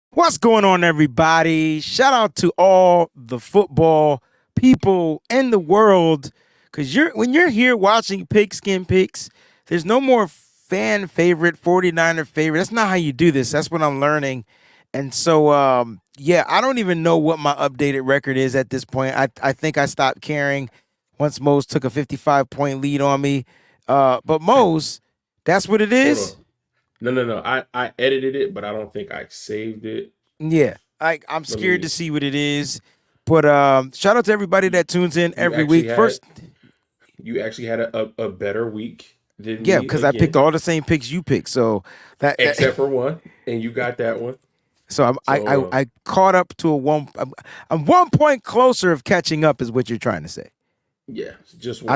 What's going on, everybody? Shout out to all the football people in the world, because when you're here watching Pigskin Picks, there's no more fan favorite, 49er favorite. That's not how you do this. That's what I'm learning. And so, I don't even know what my updated record is at this point. I think I stopped caring once Mose took a 55-point lead on me. But Mose, that's what it is? No. I edited it, but I don't think I saved it. Yeah, I'm scared to see what it is. But shout out to everybody that tunes in every week. You actually had a better week than me. Yeah, because I picked all the same picks you picked. So except for one, and you got that one. So I caught up to I'm 1 point closer of catching up, is what you're trying to say. Yeah, just one.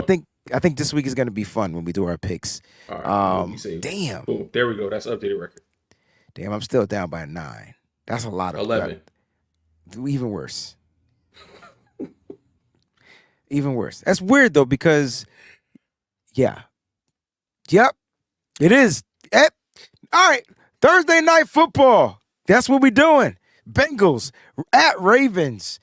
I think this week is going to be fun when we do our picks. All right, damn. Boom, there we go. That's updated record. Damn, I'm still down by 9. That's a lot of 11. Even worse. Even worse. That's weird though, because yep, it is. All right, Thursday night football. That's what we're doing. Bengals at Ravens.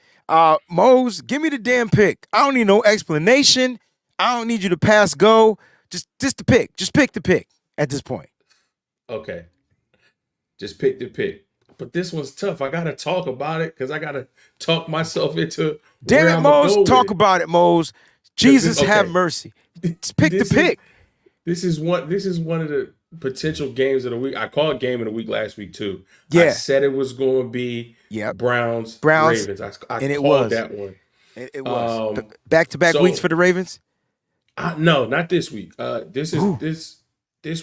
Mose, give me the damn pick. I don't need no explanation. I don't need you to pass go. Just the pick. Just pick the pick at this point. Okay. Just pick the pick. But this one's tough. I gotta talk about it because I gotta talk myself into. Damn it, Mose! Talk about it, Mose. Jesus, have mercy. Just pick the pick. This is one of the potential games of the week. I called game of the week last week too. Yeah. I said it was going to be Browns, Ravens. I and it called was that one. It was back-to-back weeks for the Ravens. No, not this week. This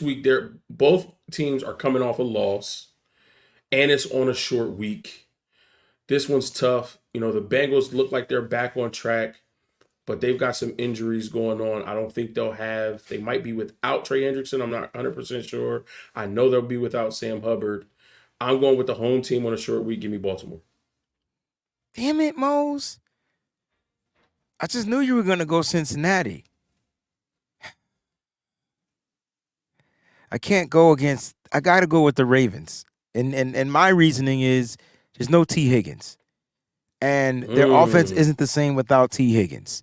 week. They're both teams are coming off a loss, and it's on a short week. This one's tough. You know, the Bengals look like they're back on track, but they've got some injuries going on. I don't think they might be without Trey Hendrickson. I'm not 100% sure. I know they'll be without Sam Hubbard. I'm going with the home team on a short week. Give me Baltimore. Damn it, Mose. I just knew you were going to go Cincinnati. I can't go against. I got to go with the Ravens. And my reasoning is there's no T. Higgins. And their offense isn't the same without T. Higgins.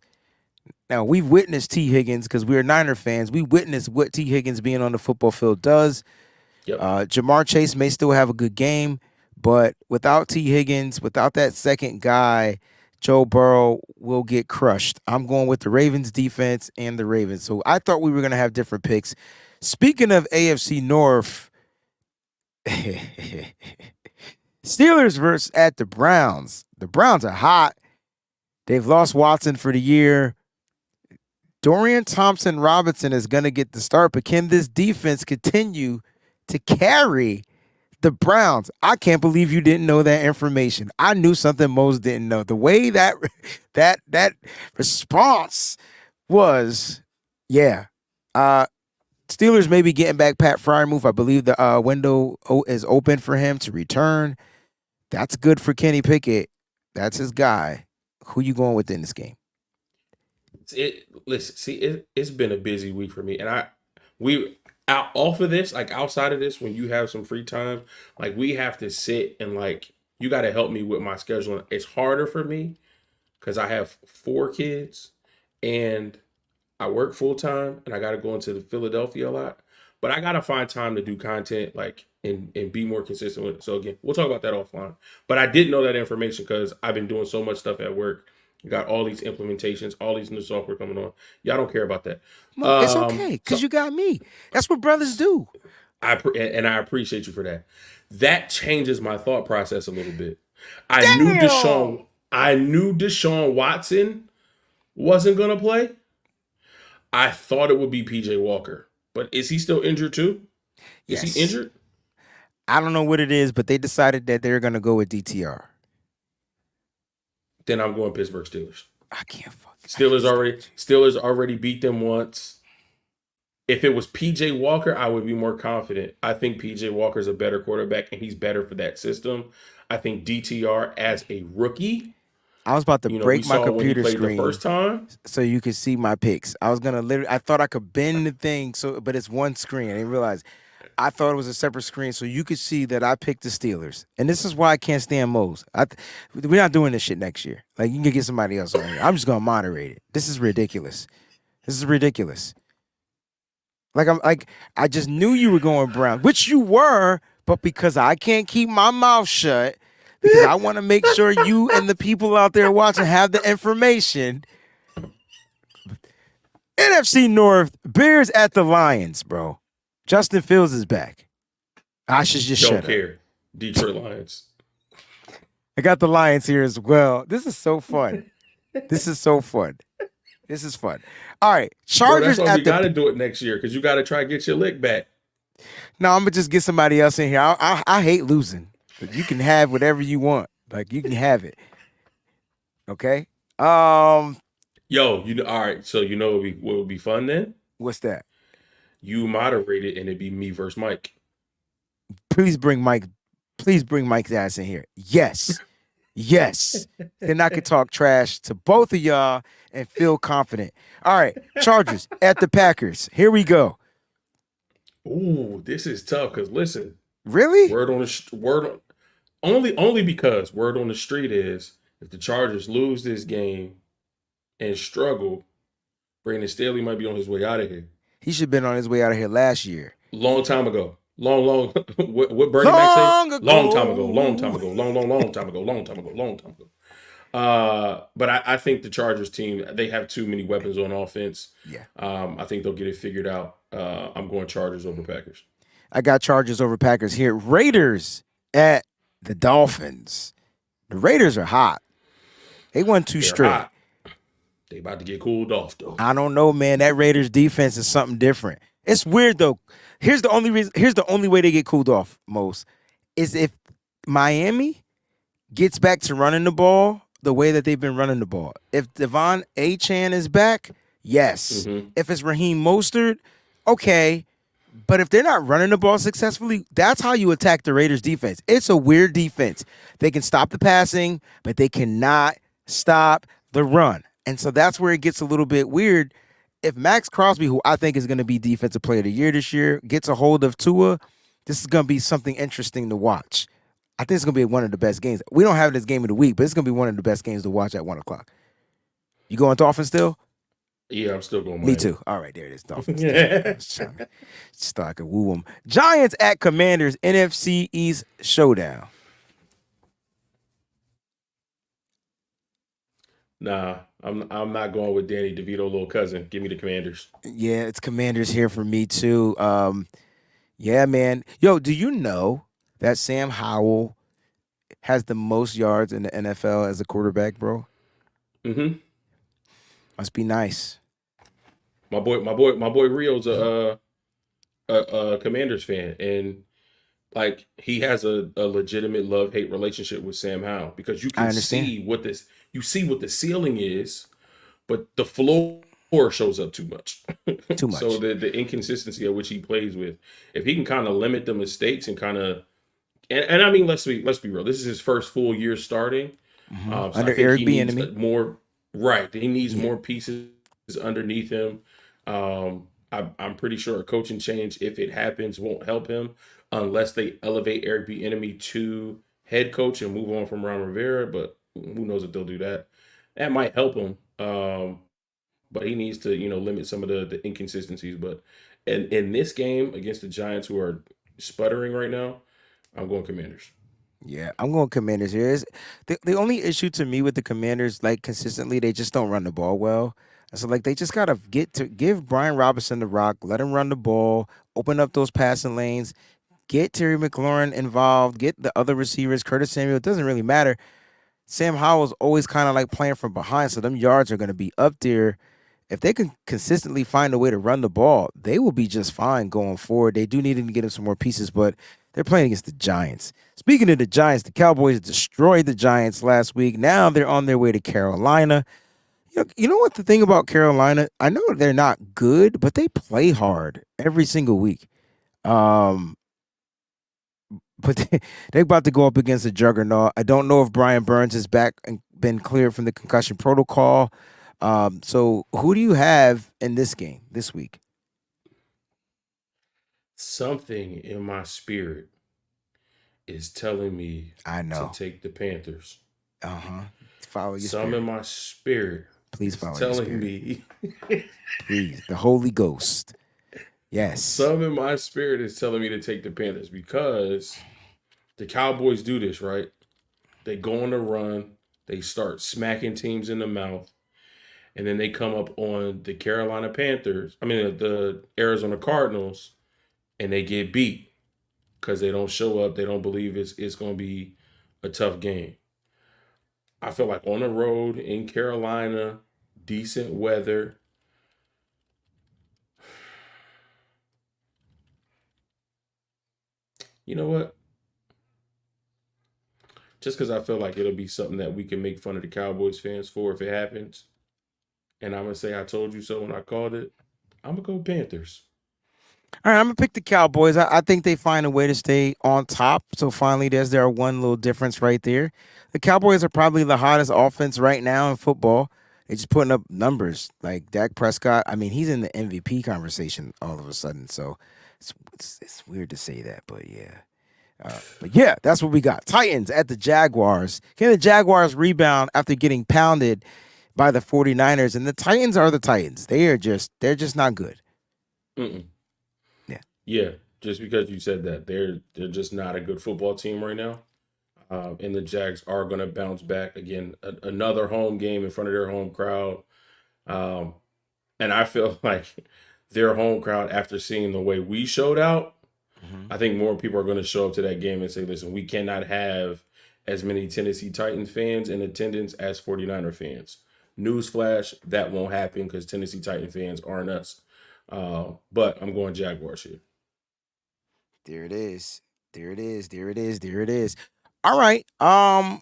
Now, we've witnessed T. Higgins because we're Niner fans. We witnessed what T. Higgins being on the football field does. Yep. Jamar Chase may still have a good game, but without T. Higgins, without that second guy, Joe Burrow will get crushed. I'm going with the Ravens defense and the Ravens. So I thought we were going to have different picks. Speaking of AFC North, Steelers versus at the Browns. The Browns are hot. They've lost Watson for the year. Dorian Thompson-Robinson is going to get the start, but can this defense continue to carry the Browns? I can't believe you didn't know that information. I knew something Mose didn't know. The way that response was, Steelers may be getting back Pat Freiermuth. I believe the window is open for him to return. That's good for Kenny Pickett. That's his guy. Who you going with in this game? It's been a busy week for me, and off of this, like outside of this, when you have some free time, like we have to sit and like you got to help me with my schedule. It's harder for me because I have 4 kids and I work full time, and I got to go into Philadelphia a lot. But I got to find time to do content, like and be more consistent with it. So again, we'll talk about that offline. But I didn't know that information because I've been doing so much stuff at work. You got all these implementations, all these new software coming on. Y'all don't care about that. It's okay because you got me. That's what brothers do. I appreciate you for that. That changes my thought process a little bit. I knew Deshaun Watson wasn't gonna play. I thought it would be PJ Walker, but is he still injured too? Yes. Is he injured? I don't know what it is, but they decided that they're gonna go with DTR. Then I'm going Pittsburgh Steelers. I can't fuck. Steelers already beat them once. If it was PJ Walker, I would be more confident. I think PJ Walker is a better quarterback and he's better for that system. I think DTR as a rookie, I was about to we break my saw when he computer played the screen first time. so you could see my picks. I was gonna literally. I thought I could bend the thing but it's one screen. I didn't realize. I thought it was a separate screen so you could see that I picked the Steelers, and this is why I can't stand Mose. We're not doing this shit next year. Like you can get somebody else on here. I'm just gonna moderate it. This is ridiculous. This is ridiculous. I just knew you were going Brown, which you were, but because I can't keep my mouth shut, because I want to make sure you and the people out there watching have the information. NFC North, Bears at the Lions, bro. Justin Fields is back. I should just Don't shut up. care. Detroit Lions. I got the Lions here as well. This is so fun. This is so fun. This is fun. All right, Bro, Chargers that's why we at got to the. do it next year because you got to try to get your lick back. No, I'm gonna just get somebody else in here. I hate losing. You can have whatever you want. Like you can have it. Okay. Yo, all right. So what would be fun then? What's that? You moderate it and it'd be me versus Mike. Please bring Mike. Please bring Mike's ass in here. Yes. Yes. Then I could talk trash to both of y'all and feel confident. All right. Chargers at the Packers. Here we go. Ooh, this is tough because listen, Really? word on the word on, only because word on the street is if the Chargers lose this game and struggle, Brandon Staley might be on his way out of here. He should have been on his way out of here last year. Long time ago. Long. what Bernie Mac say? Long ago. Long time ago. Long time ago. Long time ago. Long time ago. Long time ago. But I think the Chargers team, they have too many weapons on offense. Yeah. I think they'll get it figured out. I'm going Chargers over Packers. I got Chargers over Packers here. Raiders at the Dolphins. The Raiders are hot. They won two They're straight. hot. They about to get cooled off though. I don't know, man. That Raiders defense is something different. It's weird though. Here's the only reason. Here's the only way they get cooled off, Mose, is if Miami gets back to running the ball the way that they've been running the ball. If Devon Achane is back, yes. Mm-hmm. If it's Raheem Mostert, okay. But if they're not running the ball successfully, that's how you attack the Raiders defense. It's a weird defense. They can stop the passing, but they cannot stop the run. And so that's where it gets a little bit weird. If Max Crosby, who I think is going to be Defensive Player of the Year this year, gets a hold of Tua, this is going to be something interesting to watch. I think it's going to be one of the best games. We don't have this game of the week, but it's going to be one of the best games to watch at 1 o'clock. You going Dolphins still? Yeah, I'm still going Miami. Me too. All right, there it is. Dolphins. Just thought I could woo them. Giants at Commanders, NFC East showdown. Nah, I'm not going with Danny DeVito, little cousin. Give me the Commanders. Yeah, it's Commanders here for me too. Yeah, man. Yo, do you know that Sam Howell has the most yards in the NFL as a quarterback, bro? Mm-hmm. Must be nice. My boy Rio's a Commanders fan, and like he has a legitimate love-hate relationship with Sam Howell because you I can understand. see what the ceiling is, but the floor shows up too much. Too much. So the inconsistency at which he plays with, if he can kind of limit the mistakes and kind of, and I mean let's be real, this is his first full year starting. So Under I think Eric he needs Bieniemy. more. Right, he needs Yeah. more pieces underneath him. I'm pretty sure a coaching change, if it happens, won't help him unless they elevate Eric Bieniemy to head coach and move on from Ron Rivera. But who knows if they'll do that? That might help him. But he needs to, limit some of the inconsistencies. But in this game against the Giants, who are sputtering right now, I'm going Commanders. Yeah, I'm going Commanders here. The only issue to me with the Commanders, like consistently, they just don't run the ball well. And so like they just gotta give Brian Robinson the rock, let him run the ball, open up those passing lanes, get Terry McLaurin involved, get the other receivers, Curtis Samuel. It doesn't really matter. Sam Howell's always kind of like playing from behind, so them yards are gonna be up there. If they can consistently find a way to run the ball, they will be just fine going forward. They do need to get him some more pieces, but they're playing against the Giants. Speaking of the Giants, the Cowboys destroyed the Giants last week. Now they're on their way to Carolina. You know what the thing about Carolina? I know they're not good, but they play hard every single week. Um, but they're about to go up against a juggernaut. I don't know if Brian Burns is back and been cleared from the concussion protocol. So who do you have in this game this week? Something in my spirit is telling me I to know. take the Panthers. Uh huh. Follow your Some in spirit. my spirit Please is follow your telling spirit. me Please, the Holy Ghost. Yes. some in my spirit is telling me to take the Panthers because the Cowboys do this, right? They go on the run, they start smacking teams in the mouth, and then they come up on the Carolina Panthers, I mean the Arizona Cardinals, and they get beat because they don't show up, they don't believe it's going to be a tough game. I feel like on the road in Carolina, decent weather. You know what? Just because I feel like it'll be something that we can make fun of the Cowboys fans for if it happens, and I'm gonna say I told you so when I called it. I'm gonna go Panthers. All right, I'm gonna pick the Cowboys. I think they find a way to stay on top. So finally, there's their one little difference right there. The Cowboys are probably the hottest offense right now in football. They're just putting up numbers like Dak Prescott. I mean, he's in the MVP conversation all of a sudden. So it's weird to say that, but yeah. But yeah, that's what we got. Titans at the Jaguars. Can the Jaguars rebound after getting pounded by the 49ers? And the Titans are the Titans. They're just not good. Mm-mm. Yeah. Yeah, just because you said that they're just not a good football team right now. And the Jags are going to bounce back again. Another home game in front of their home crowd. Um, and I feel like their home crowd, after seeing the way we showed out, Mhm. I think more people are going to show up to that game and say, listen, we cannot have as many Tennessee Titans fans in attendance as 49er fans. Newsflash, that won't happen because Tennessee Titan fans aren't us. But I'm going Jaguars here. There it is. There it is. There it is. There it is. All right. I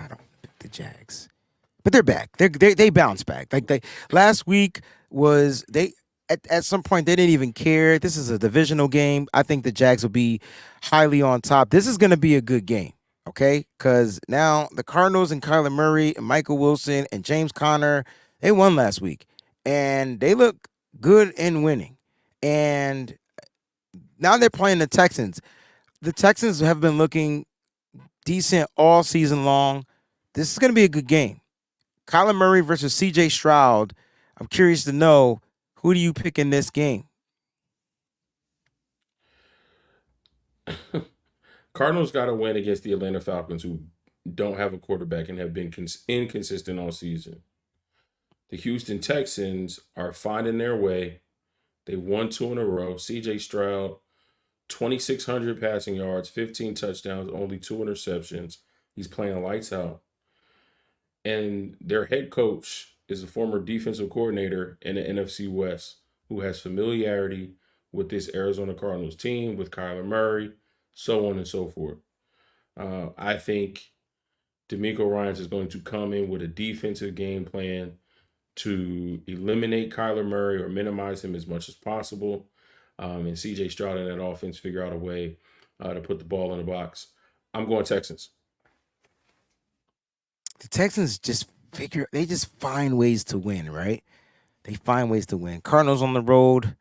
don't pick the Jags, but they're back. They bounce back. Like they last week was they at some point they didn't even care. This is a divisional game. I think the Jags will be highly on top. This is going to be a good game. Okay, because now the Cardinals and Kyler Murray and Michael Wilson and James Conner they won last week and they look good in winning. And now they're playing the Texans. The Texans have been looking decent all season long. This is going to be a good game. Kyler Murray versus CJ Stroud. I'm curious to know who do you pick in this game? Cardinals got to win against the Atlanta Falcons, who don't have a quarterback and have been inconsistent all season. The Houston Texans are finding their way. They won two in a row. CJ Stroud, 2,600 passing yards, 15 touchdowns, only two interceptions. He's playing lights out. And their head coach is a former defensive coordinator in the NFC West who has familiarity with this Arizona Cardinals team, with Kyler Murray, so on and so forth. I think D'Amico Ryans is going to come in with a defensive game plan to eliminate Kyler Murray or minimize him as much as possible. And CJ Stroud and that offense figure out a way to put the ball in the box. I'm going Texans. The Texans just they just find ways to win, right? They find ways to win. Cardinals on the road.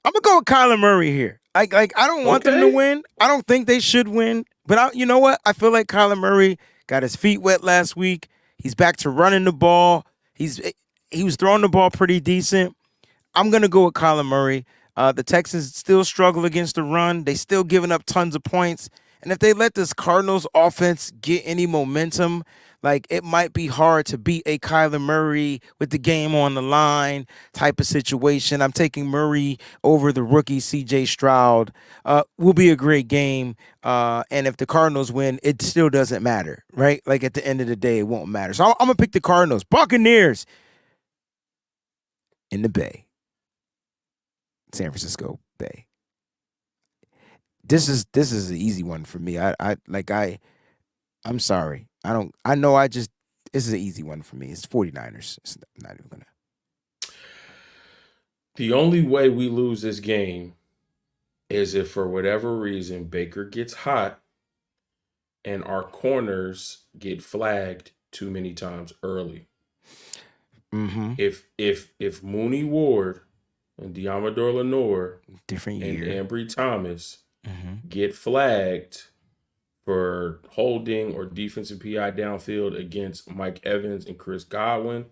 I'm gonna go with Kyler Murray here. I don't want them to Okay. win. I don't think they should win. But you know what? I feel like Kyler Murray got his feet wet last week. He's back to running the ball. He was throwing the ball pretty decent. I'm gonna go with Kyler Murray. The Texans still struggle against the run. They still giving up tons of points. And if they let this Cardinals offense get any momentum, like it might be hard to beat a Kyler Murray with the game on the line type of situation. I'm taking Murray over the rookie CJ Stroud. Will be a great game. And if the Cardinals win, it still doesn't matter, right? Like at the end of the day, it won't matter. So I'm gonna pick the Cardinals. Buccaneers in the Bay. San Francisco Bay. This is an easy one for me. I like I'm sorry. I don't. I know. I just. This is an easy one for me. It's 49ers. It's not even gonna. The only way we lose this game is if for whatever reason Baker gets hot and our corners get flagged too many times early. Mm-hmm. If Mooney Ward and Diamador Lenore Different and year. Ambry Thomas Mm-hmm. get flagged for holding or defensive PI downfield against Mike Evans and Chris Godwin,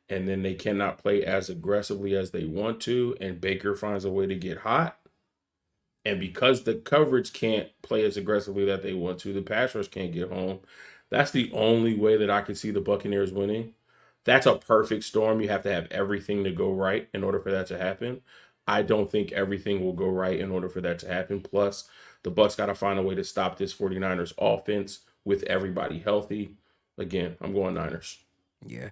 and then they cannot play as aggressively as they want to, and Baker finds a way to get hot. And because the coverage can't play as aggressively that they want to, the pass rush can't get home. That's the only way that I can see the Buccaneers winning. That's a perfect storm. You have to have everything to go right in order for that to happen. I don't think everything will go right in order for that to happen. Plus, the Bucks got to find a way to stop this 49ers offense with everybody healthy. Again, I'm going Niners. Yeah.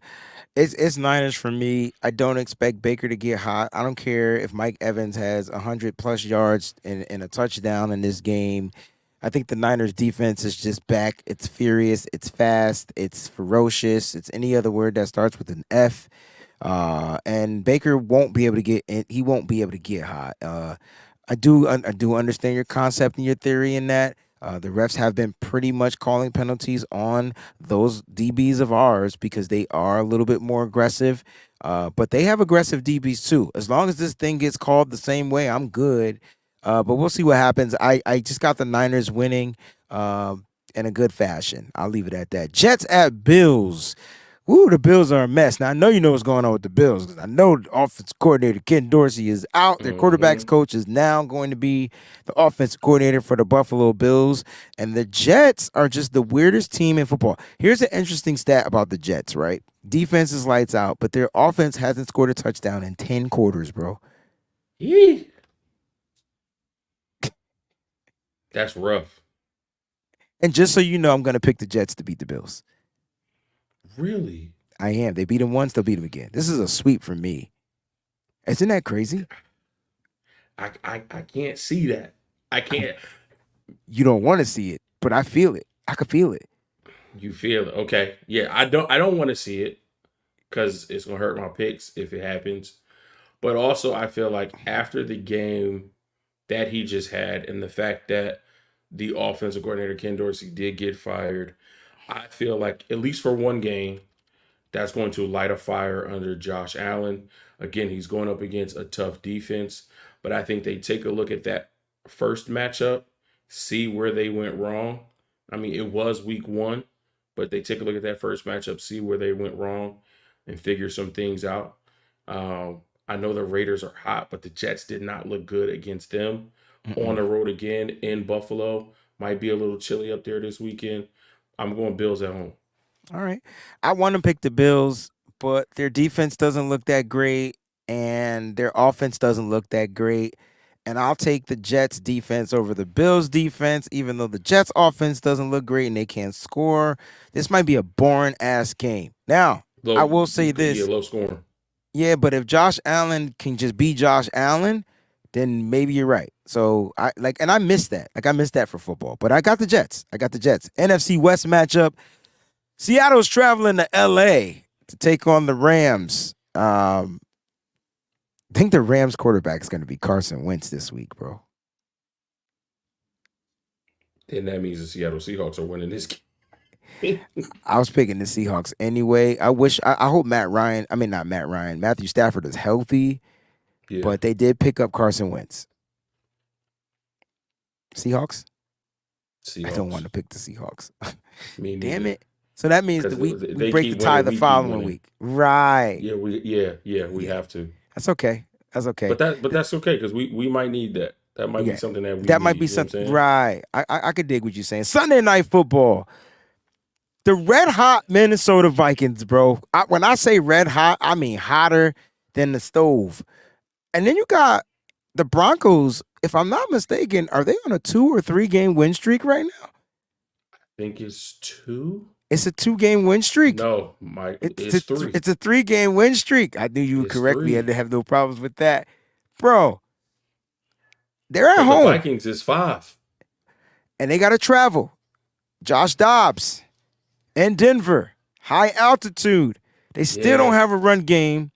It's Niners for me. I don't expect Baker to get hot. I don't care if Mike Evans has 100 plus yards and a touchdown in this game. I think the Niners defense is just back. It's furious. It's fast. It's ferocious. It's any other word that starts with an F. And Baker won't be able to get. He won't be able to get hot. I do understand your concept and your theory in that. The refs have been pretty much calling penalties on those DBs of ours because they are a little bit more aggressive. But they have aggressive DBs too. As long as this thing gets called the same way, I'm good. But we'll see what happens. I just got the Niners winning in a good fashion. I'll leave it at that. Jets at Bills. Woo, the Bills are a mess. Now I know you know what's going on with the Bills because I know the offense coordinator Ken Dorsey is out. Their quarterbacks Mm-hmm. coach is now going to be the offensive coordinator for the Buffalo Bills, and the Jets are just the weirdest team in football. Here's an interesting stat about the Jets. Right, defense is lights out, but their offense hasn't scored a touchdown in 10 quarters, bro. Yee. That's rough. And just so you know, I'm going to pick the Jets to beat the Bills. Really? I am. They beat them once, they'll beat them again. This is a sweep for me. Isn't that crazy? I can't see that. I can't. You don't want to see it, but I feel it. I can feel it. You feel it? Okay. Yeah, I don't want to see it because it's gonna hurt my picks if it happens. But also, I feel like after the game that he just had, and the fact that the offensive coordinator Ken Dorsey did get fired, I feel like at least for one game, that's going to light a fire under Josh Allen. Again, he's going up against a tough defense, but I think they take a look at that first matchup, see where they went wrong. I mean, it was week one, but they take a look at that first matchup, see where they went wrong, and figure some things out. I know the Raiders are hot, but the Jets did not look good against them. On Mm-mm. the road again in Buffalo, might be a little chilly up there this weekend. I'm going Bills at home. All right. I want to pick the Bills, but their defense doesn't look that great and their offense doesn't look that great. And I'll take the Jets defense over the Bills defense, even though the Jets offense doesn't look great and they can't score. This might be a boring ass game. Now, I Low, will say yeah, this. low scoring. Yeah, but if Josh Allen can just be Josh Allen, then maybe you're right. So I like, and I missed that. Like I missed that for football. But I got the Jets. I got the Jets. NFC West matchup. Seattle's traveling to LA to take on the Rams. I think the Rams quarterback is going to be Carson Wentz this week, bro. Then that means the Seattle Seahawks are winning this game. I was picking the Seahawks anyway. I hope Matt Ryan, I mean, not Matt Ryan, Matthew Stafford is healthy, Yeah, but they did pick up Carson Wentz. Seahawks? I don't want Seahawks. to pick the Seahawks. Me Damn neither. it. So that means that Because we they break the keep tie winning, the we keep following winning. week. Right. Yeah, we Yeah. have to. That's okay. That's okay. But that's okay because we might need that. That might be Yeah. something that we That might need. be You know what I'm something. saying? Right. I could dig what you're saying. Sunday night football. The red hot Minnesota Vikings, bro. When I say red hot, I mean hotter than the stove. And then you got the Broncos. If I'm not mistaken, are they on a 2 or 3 game win streak right now? I think it's two. It's a 2 game win streak. No, Mike, It's a it's three. it's a 3 game win streak. I knew you would It's correct me. I three. didn't have no problems with that, bro. They're at But the home Vikings is five. and they got to travel. Josh Dobbs in Denver, high altitude. They still don't Yeah, have a run game.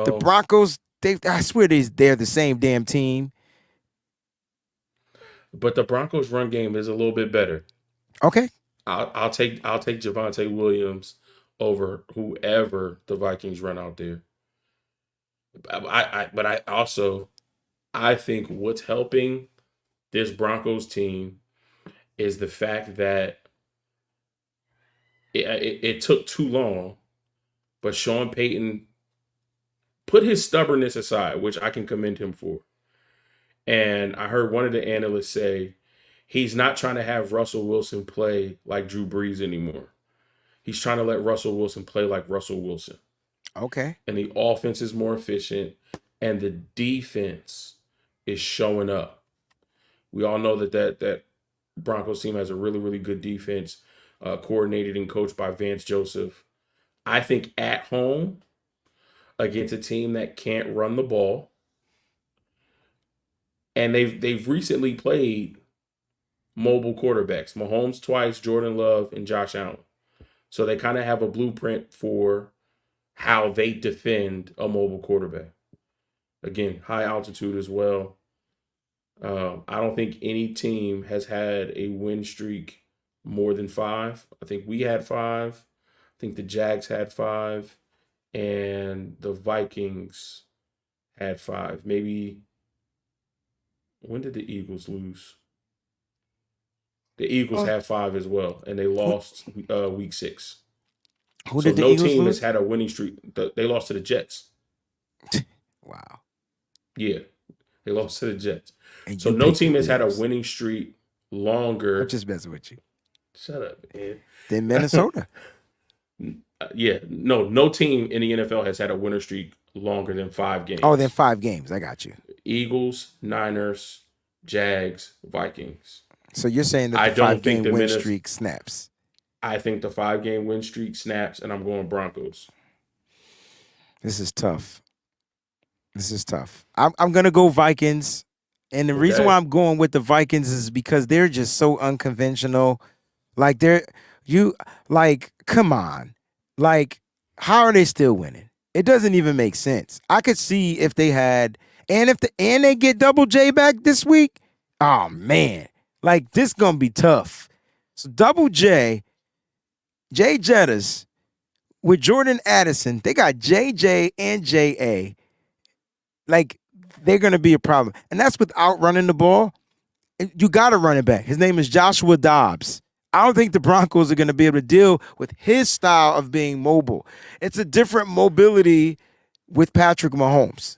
The no, Broncos, I swear they're the same damn team. but the Broncos' run game is a little bit better. Okay. I'll take Javonte Williams over whoever the Vikings run out there. But I also I think what's helping this Broncos team is the fact that it took too long, but Sean Payton put his stubbornness aside, which I can commend him for. And I heard one of the analysts say he's not trying to have Russell Wilson play like Drew Brees anymore. He's trying to let Russell Wilson play like Russell Wilson. Okay. And the offense is more efficient and the defense is showing up. We all know that Broncos team has a really, really good defense, coordinated and coached by Vance Joseph. I think at home against a team that can't run the ball, and they've recently played mobile quarterbacks, Mahomes twice, Jordan Love, and Josh Allen. So they kind of have a blueprint for how they defend a mobile quarterback. Again, high altitude as well. I don't think any team has had a win streak more than five. I think we had five. I think the Jags had five, and the Vikings had five. Maybe when did the Eagles lose? The Eagles Oh, had five as well, and they who, lost week 6. who So did the no Eagles team has lose? had a winning streak. They lost to the Jets. Wow. Yeah, they lost to the Jets. And So you no picked the team has had a Eagles. winning streak I'm longer. just messing with you. Shut up, man. Then Minnesota. Yeah, no team in the NFL has had a winner streak longer than Oh, then games. 5 games. I got you. Eagles, Niners, Jags, Vikings. So you're saying that I the don't five think game the win Minnesota. streak snaps. I think the 5 game win streak snaps, and I'm going Broncos. This is tough. This is tough. I'm gonna go Vikings. And the reason why Okay. I'm going with the Vikings is because they're just so unconventional. Like they're you like, come on. Like, how are they still winning? It doesn't even make sense. I could see if they had and they get double J back this week. Oh man. Like this gonna be tough. So double J Jettas with Jordan Addison, they got JJ and JA. Like they're gonna be a problem. And that's without running the ball. You got to run it back. His name is Joshua Dobbs. I don't think the Broncos are going to be able to deal with his style of being mobile. It's a different mobility with Patrick Mahomes.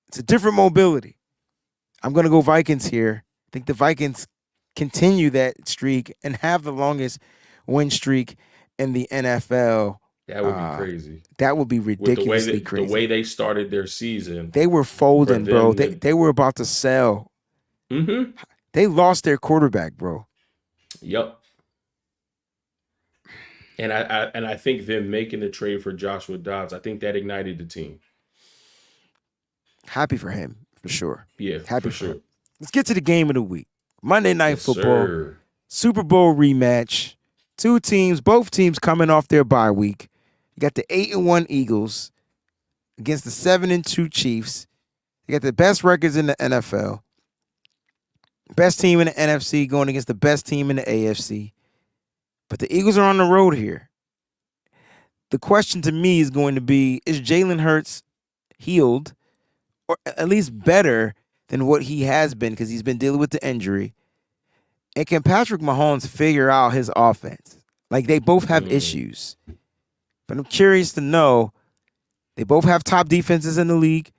It's a different mobility. I'm going to go Vikings here. I think the Vikings continue that streak and have the longest win streak in the NFL. That would be Uh, crazy. that would be With ridiculously the crazy. way they started their season They were for folding, bro. them They to. they were about to sell. Mm-hmm. They lost their quarterback, bro. Yep. And I think them making the trade for Joshua Dobbs, I think that ignited the team. Happy for him, for sure. Yeah, Happy for for him. sure. Let's get to the game of the week. Monday Night Yes, Football, sir. Super Bowl rematch. Two teams, both teams coming off their bye week. You got the 8-1 Eagles against the 7-2 Chiefs. You got the best records in the NFL. Best team in the NFC going against the best team in the AFC. But the Eagles are on the road here. The question to me is going to be, is Jalen Hurts healed or at least better than what he has been because he's been dealing with the injury? And can Patrick Mahomes figure out his offense? Like they both have Mm. issues. But I'm curious to know, they both have top defenses in the league.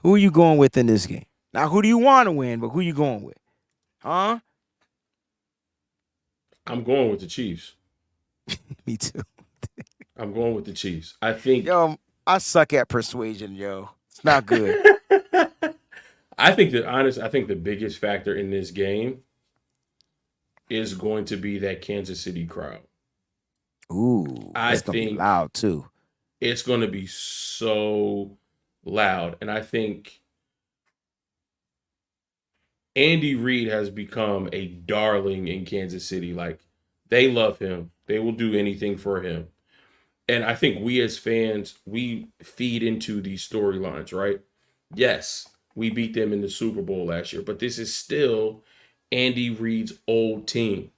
Who are you going with in this game? Now, who do you want to win, but who are you going with? Huh? I'm going with the Chiefs. Me too. I'm going with the Chiefs. I think. Yo, I suck at persuasion, yo. It's not good. I think the biggest factor in this game is going to be that Kansas City crowd. Ooh, I it's gonna be think loud too. it's going to be so loud, and I think Andy Reid has become a darling in Kansas City. Like They love him. They will do anything for him. And I think we as fans, we feed into these storylines, right? Yes, we beat them in the Super Bowl last year, but this is still Andy Reid's old team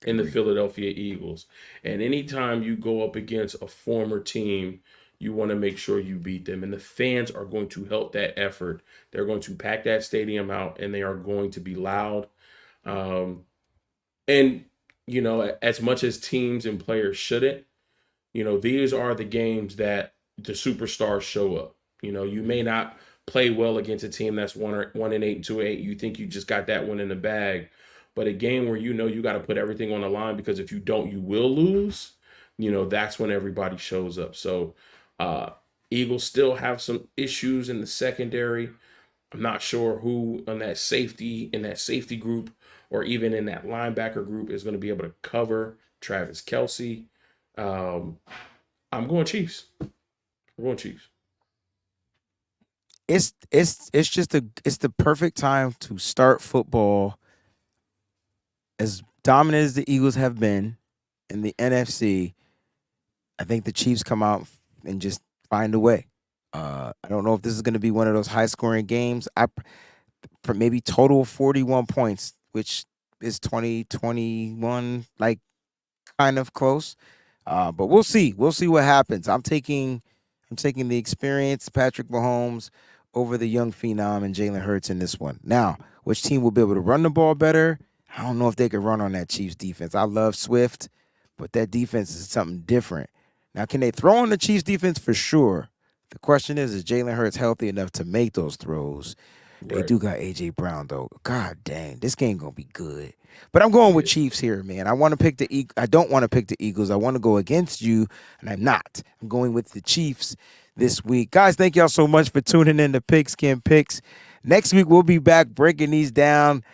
in the Agree. Philadelphia Eagles. And anytime you go up against a former team, you want to make sure you beat them. And the fans are going to help that effort. They're going to pack that stadium out and they are going to be loud. Um, and, as much as teams and players shouldn't, these are the games that the superstars show up. You may not play well against a team that's 1-8 and 2-8. You think you just got that one in the bag, but a game where you got to put everything on the line because if you don't, you will lose. That's when everybody shows up. So, Eagles still have some issues in the secondary. I'm not sure who in that safety group or even in that linebacker group is going to be able to cover Travis Kelce. Um, I'm going Chiefs. I'm going Chiefs. It's just it's the perfect time to start football. As dominant as the Eagles have been in the NFC, I think the Chiefs come out and just find a way. I don't know if this is going to be one of those high scoring games. For maybe total of 41 points, which is 2021, like kind of close. But we'll see. We'll see what happens. I'm taking the experienced Patrick Mahomes over the young phenom and Jalen Hurts in this one. Now, which team will be able to run the ball better? I don't know if they can run on that Chiefs defense. I love Swift, but that defense is something different. Now, can they throw on the Chiefs defense? For sure. The question is Jalen Hurts healthy enough to make those throws? They Right. do got A.J. Brown, though. God dang, this game going to be good. But I'm going with Yeah. Chiefs here, man. I don't want to pick the Eagles. I want to go against you, and I'm not. I'm going with the Chiefs this week. Guys, thank y'all so much for tuning in to Pigskin Picks. Next week, we'll be back breaking these down,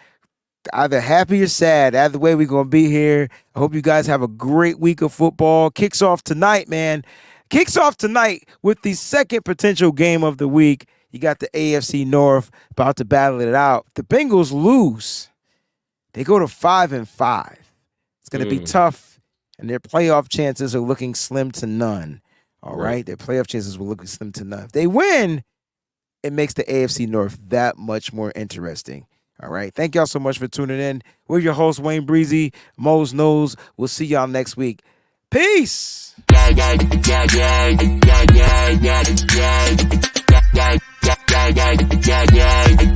either happy or sad. Either way, we're going to be here. I hope you guys have a great week of football. Kicks off tonight, man. Kicks off tonight with the second potential game of the week. You got the AFC North about to battle it out. The Bengals lose. They go to 5-5. It's going to be Mm, tough, and their playoff chances are looking slim to none. All right. right, their playoff chances will look slim to none. If they win, it makes the AFC North that much more interesting. All right, thank y'all so much for tuning in. We're your host, Wayne Breezie, Mose Knows. We'll see y'all next week. Peace. Yeah.